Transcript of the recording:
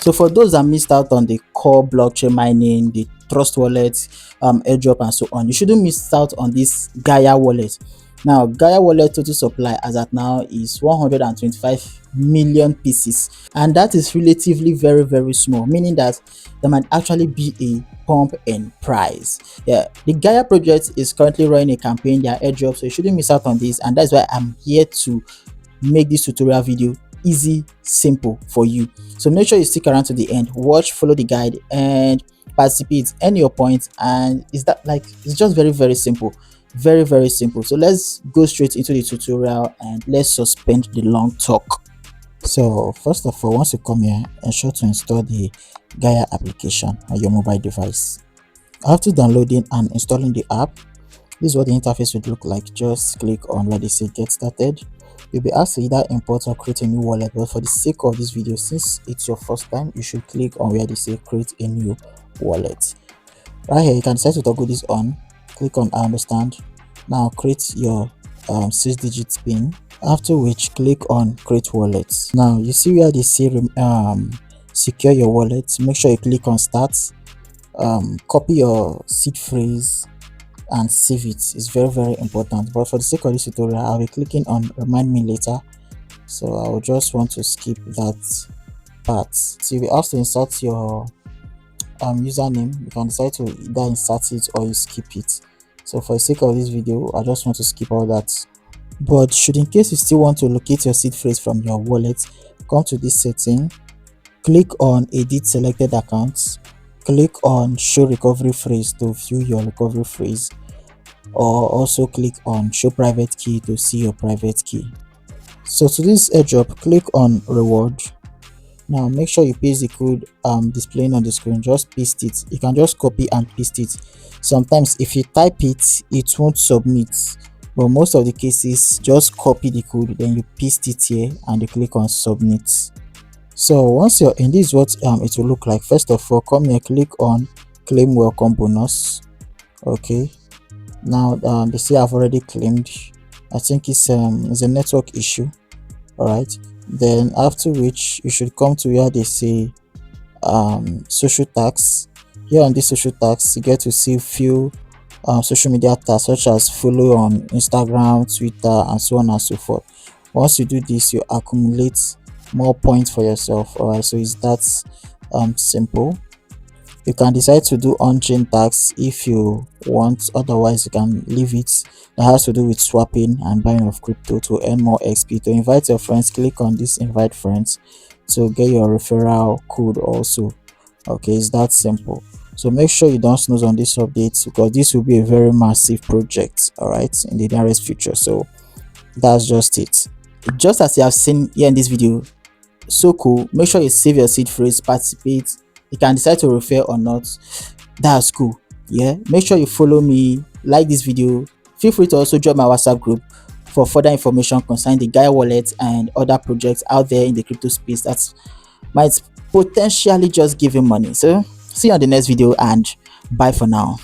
So for those that missed out on the core blockchain mining, the trust wallet, airdrop and so on, you shouldn't miss out on this Gaya wallet. Now Gaya wallet total supply as at now is 125 million pieces, and that is relatively very small, meaning that there might actually be a pump in price. Yeah, the Gaya project is currently running a campaign, their airdrop, so you shouldn't miss out on this, and that's why I'm here to make this tutorial video easy, simple for you. So make sure you stick around to the end, watch, follow the guide and participate, earn your points. And is that like, it's just very simple, very simple. So let's go straight into the tutorial and let's suspend the long talk. So first of all, once you come here, ensure to install the Gaya application on your mobile device. After downloading and installing the app, this is what the interface would look like. Just click on where they say get started. You'll be asked to either import or create a new wallet, but for the sake of this video, since it's your first time, you should click on where they say create a new wallet. Right here, you can decide to toggle this on. Click on I understand. Now create your 6-digit PIN, after which click on create wallet. Now you see where they say secure your wallet. Make sure you click on start. Copy your seed phrase and save it. It's very important, but for the sake of this tutorial, I'll be clicking on remind me later, so I will just want to skip that part. So you'll be asked to insert your username. You can decide to either insert it or you skip it. So for the sake of this video, I just want to skip all that. But should in case you still want to locate your seed phrase from your wallet, come to this setting, click on edit selected accounts, click on show recovery phrase to view your recovery phrase, or also click on show private key to see your private key. So to this airdrop, click on reward. Now make sure you paste the code displaying on the screen. Just paste it. You can just copy and paste it. Sometimes if you type it, it won't submit, but most of the cases, just copy the code, then you paste it here and you click on submit. So once you're in, this is what it will look like. First of all, come here, click on claim welcome bonus. Okay, now they say I've already claimed. I think it's a network issue. All right, then after which you should come to where they say social tags. Here on this social tags, you get to see few social media tags such as follow on Instagram, Twitter and so on and so forth. Once you do this, you accumulate more points for yourself. All right, so it's that simple. You can decide to do on-chain tags if you want, otherwise you can leave it. That has to do with swapping and buying of crypto to earn more XP. To invite your friends, click on this invite friends to get your referral code also. Okay, it's that simple. So make sure you don't snooze on this update, because this will be a very massive project, all right, in the nearest future. So that's just it. Just as you have seen here in this video, so cool. Make sure you save your seed phrase, participate. You can decide to refer or not. That's cool. Yeah, make sure you follow me, like this video. Feel free to also join my WhatsApp group for further information concerning the Gaya wallet and other projects out there in the crypto space that might potentially just give you money. So see you on the next video and bye for now.